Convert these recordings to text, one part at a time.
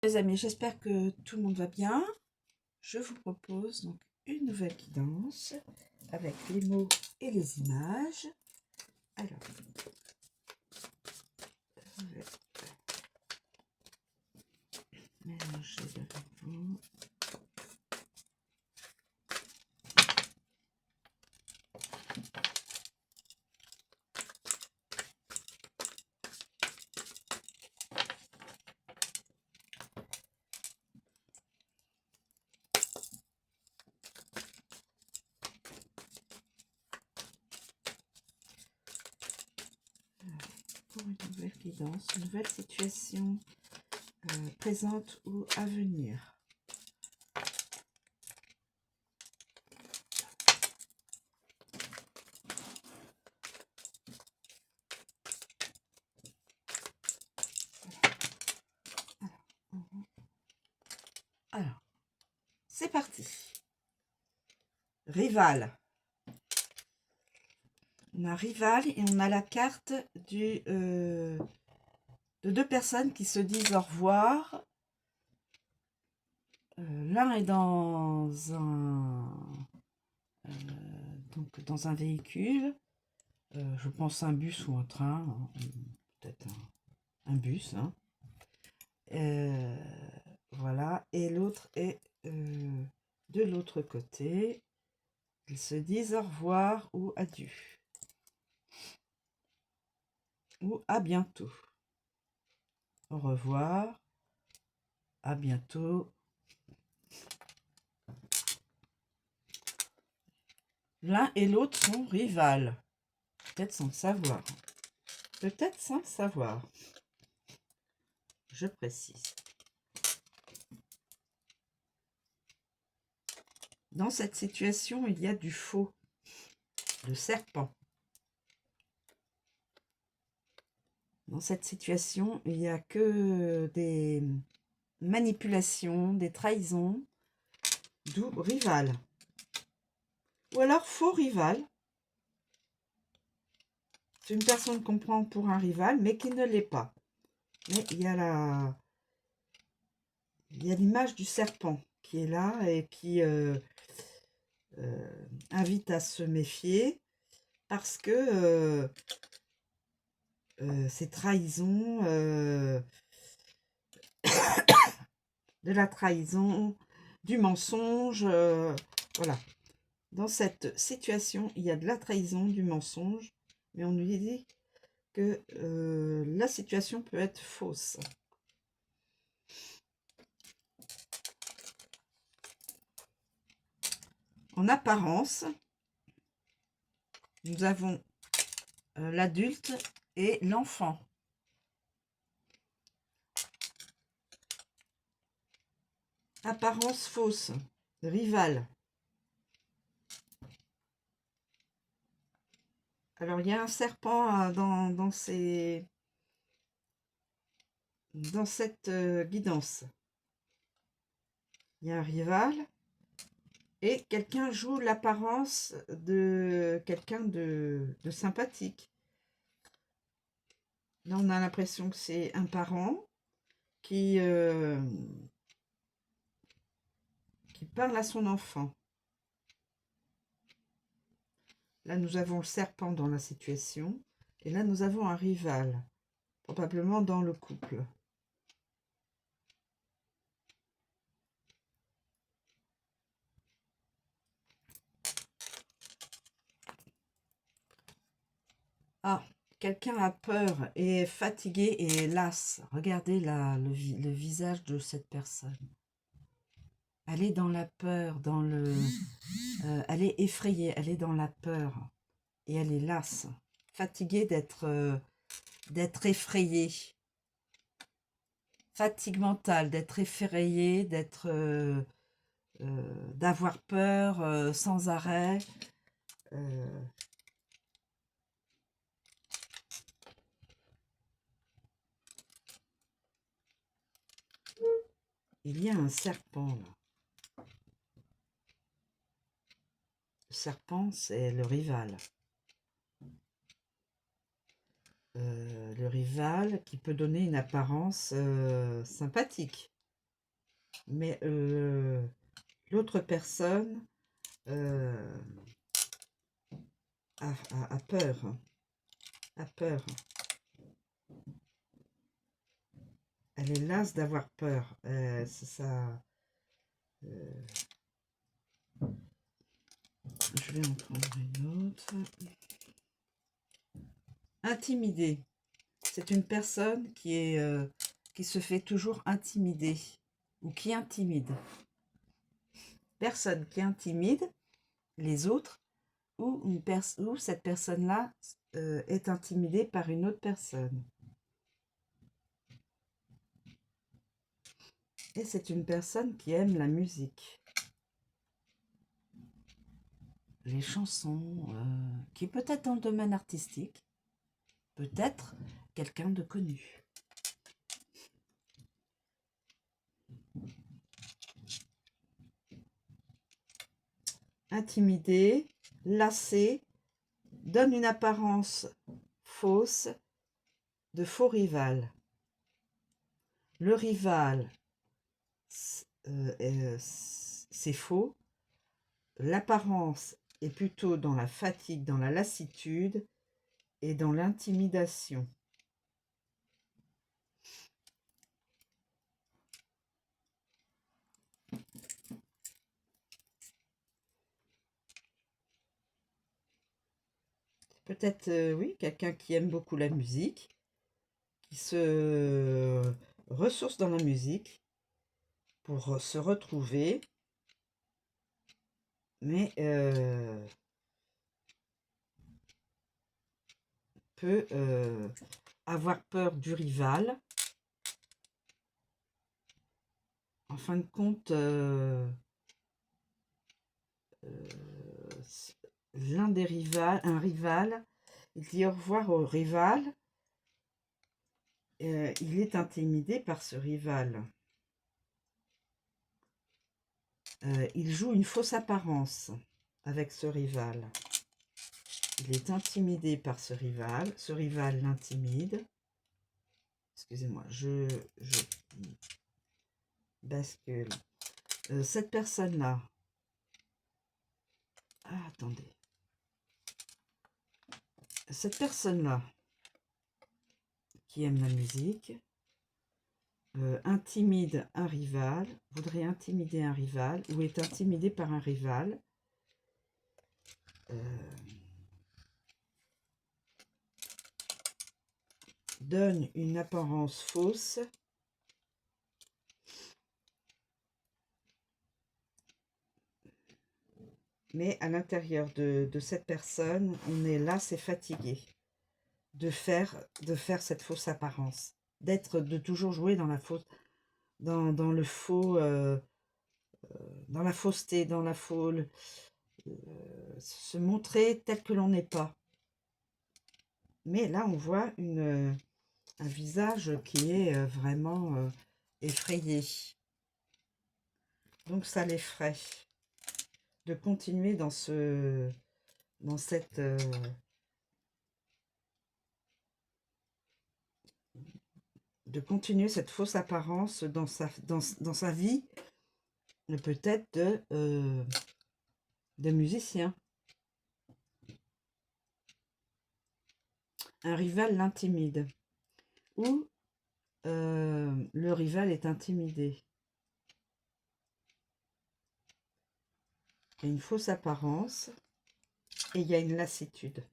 Les amis, j'espère que tout le monde va bien. Je vous propose donc une nouvelle guidance avec les mots et les images. Alors, je vais mélanger avec vous. Pour une nouvelle guidance, une nouvelle situation présente ou à venir. Alors, c'est parti. Rival. On a rival et on a la carte de deux personnes qui se disent au revoir. L'un est donc dans un véhicule, je pense un bus ou un train, hein, peut-être un bus, hein. Voilà, et l'autre est de l'autre côté. Ils se disent au revoir ou adieu. Ou à bientôt. Au revoir, à bientôt. L'un et l'autre sont rivales. Peut-être sans le savoir. Peut-être sans le savoir. Je précise. Dans cette situation, il y a du faux, le serpent. Dans cette situation, il n'y a que des manipulations, des trahisons, d'où rival. Ou alors faux rival. C'est une personne qu'on prend pour un rival, mais qui ne l'est pas. Mais il y a l'image du serpent qui est là et qui invite à se méfier parce que ces trahisons, de la trahison, du mensonge, voilà. Dans cette situation, il y a de la trahison, du mensonge, mais on nous dit que la situation peut être fausse. En apparence, nous avons l'adulte et l'enfant. Apparence fausse, rival. Alors, il y a un serpent dans cette guidance. Il y a un rival et quelqu'un joue l'apparence de quelqu'un de sympathique. Là, on a l'impression que c'est un parent qui parle à son enfant. Là, nous avons le serpent dans la situation. Et là, nous avons un rival, probablement dans le couple. Ah, quelqu'un a peur et est fatigué et est las. Regardez le visage de cette personne. Elle est dans la peur, elle est effrayée, elle est dans la peur. Et elle est lasse, fatiguée d'être effrayée. Fatigue mentale, d'être effrayée, d'avoir peur sans arrêt. Il y a un serpent là. Le serpent, c'est le rival. Le rival qui peut donner une apparence sympathique. mais l'autre personne a peur, a peur. Elle est lasse d'avoir peur. C'est ça. Je vais en prendre une autre. Intimidée. C'est une personne qui se fait toujours intimider ou qui intimide. Personne qui intimide les autres ou cette personne-là est intimidée par une autre personne. Et c'est une personne qui aime la musique, les chansons, qui est peut-être dans le domaine artistique, peut-être quelqu'un de connu. Intimidé, lassé, donne une apparence fausse de faux rival. Le rival, c'est faux. L'apparence est plutôt dans la fatigue, dans la lassitude et dans l'intimidation. Peut-être, oui, quelqu'un qui aime beaucoup la musique, qui se ressource dans la musique pour se retrouver, mais peut avoir peur du rival. En fin de compte, un rival, il dit au revoir au rival. Il est intimidé par ce rival. Il joue une fausse apparence avec ce rival. Il est intimidé par ce rival l'intimide. Excusez-moi, je bascule. Cette personne-là, attendez. Cette personne-là, qui aime la musique, intimide un rival, voudrait intimider un rival, ou est intimidé par un rival. Donne une apparence fausse. Mais à l'intérieur de cette personne, on est là, c'est fatigué de faire cette fausse apparence, de toujours jouer dans la fausse, dans le faux, dans la fausseté, dans la foule, se montrer tel que l'on n'est pas. Mais là, on voit un visage qui est vraiment effrayé. Donc ça l'effraie de continuer dans cette de continuer cette fausse apparence dans sa vie, peut-être de musicien. Un rival l'intimide, ou le rival est intimidé. Il y a une fausse apparence et il y a une lassitude.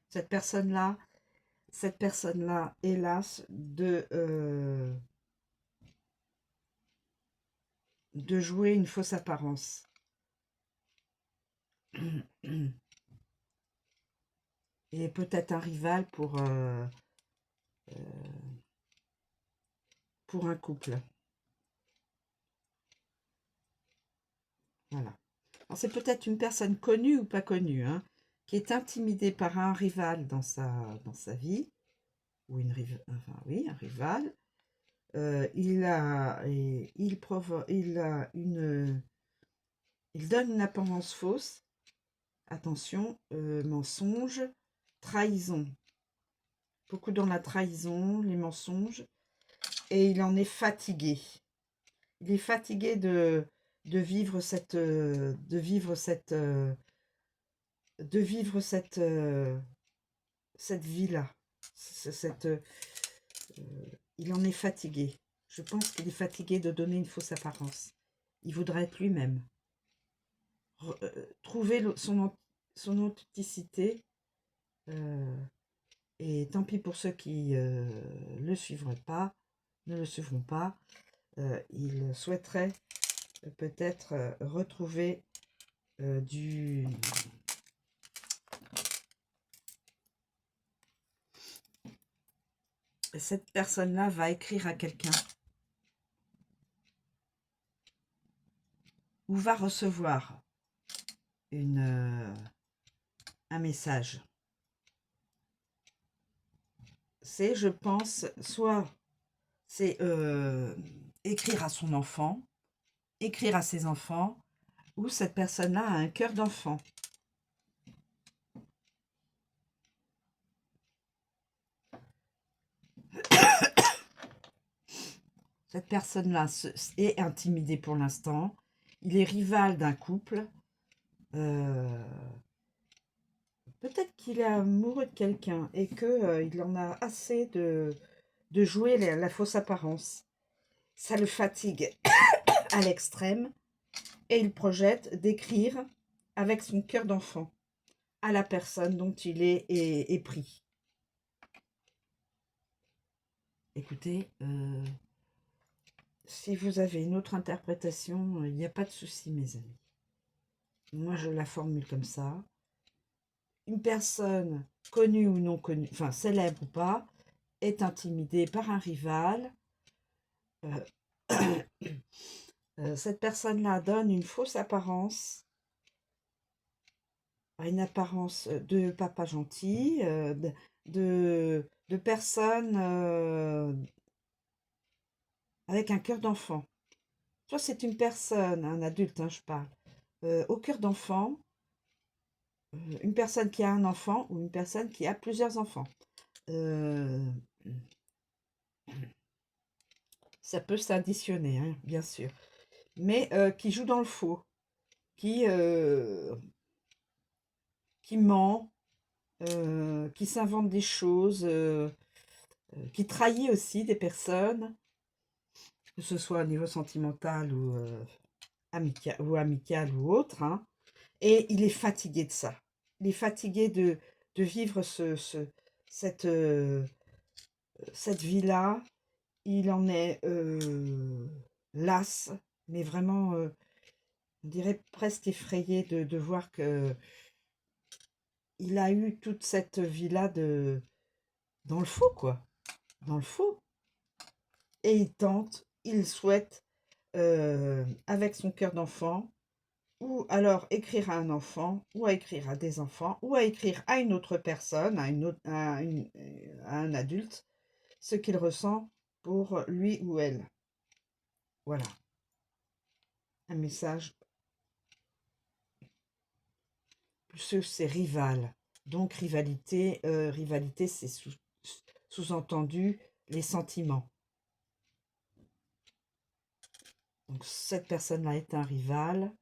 Cette personne-là, hélas, de jouer une fausse apparence. Et peut-être un rival pour un couple. Voilà. Alors c'est peut-être une personne connue ou pas connue, hein, qui est intimidée par un rival dans sa vie, ou un rival. Il donne une apparence fausse. Attention, mensonge, trahison. Beaucoup dans la trahison, les mensonges. Et il en est fatigué. Il est fatigué de vivre cette, de vivre cette, de vivre cette vie-là. Cette, il en est fatigué. Je pense qu'il est fatigué de donner une fausse apparence. Il voudrait être lui-même. Trouver son authenticité. Et tant pis pour ceux qui le suivront pas, ne le suivront pas. Il souhaiterait peut-être retrouver du... Cette personne-là va écrire à quelqu'un ou va recevoir un message. C'est, je pense, soit c'est écrire à son enfant, écrire à ses enfants, ou cette personne-là a un cœur d'enfant. Cette personne-là est intimidée pour l'instant. Il est rival d'un couple. Peut-être qu'il est amoureux de quelqu'un et qu'il en a assez de jouer la fausse apparence. Ça le fatigue à l'extrême et il projette d'écrire avec son cœur d'enfant à la personne dont il est épris. Écoutez, si vous avez une autre interprétation, il n'y a pas de souci, mes amis. Moi, je la formule comme ça. Une personne connue ou non connue, enfin célèbre ou pas, est intimidée par un rival. Cette personne-là donne une fausse apparence, une apparence de papa gentil, de personne avec un cœur d'enfant. Soit c'est une personne, un adulte, hein, je parle, au cœur d'enfant, une personne qui a un enfant ou une personne qui a plusieurs enfants. Ça peut s'additionner, hein, bien sûr. Mais qui joue dans le faux, qui ment, qui s'invente des choses, qui trahit aussi des personnes, que ce soit au niveau sentimental ou, amical ou autre, hein. Et il est fatigué de ça. Il est fatigué de vivre cette, cette vie-là. Il en est las, mais vraiment, on dirait presque effrayé de voir que il a eu toute cette vie-là dans le faux, quoi. Dans le faux. Et il tente, il souhaite, avec son cœur d'enfant, ou alors écrire à un enfant, ou à écrire à des enfants, ou à écrire à une autre personne, à un adulte, ce qu'il ressent pour lui ou elle. Voilà. Un message. Plus c'est rival. Donc rivalité, rivalité c'est sous-entendu les sentiments. Donc cette personne-là est un rival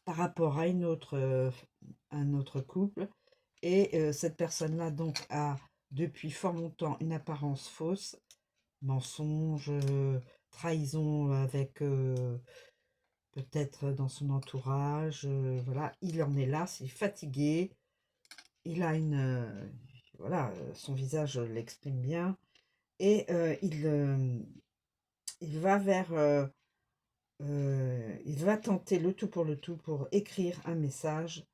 par rapport à un autre couple. Et cette personne-là donc a depuis fort longtemps une apparence fausse, mensonge, trahison avec peut-être dans son entourage, voilà, il en est là, c'est fatigué, il a voilà, son visage l'exprime bien, et il va il va tenter le tout pour écrire un message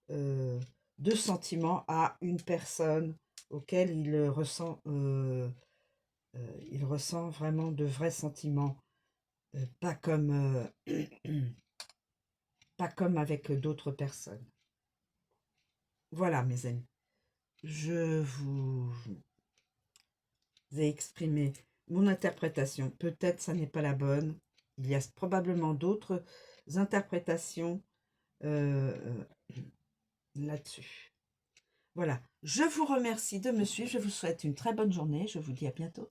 de sentiment à une personne auquel il ressent vraiment de vrais sentiments, pas comme, pas comme avec d'autres personnes. Voilà, mes amis. Je vous ai exprimé mon interprétation. Peut-être ça n'est pas la bonne. Il y a probablement d'autres interprétations là-dessus. Voilà. Je vous remercie de me suivre. Je vous souhaite une très bonne journée. Je vous dis à bientôt.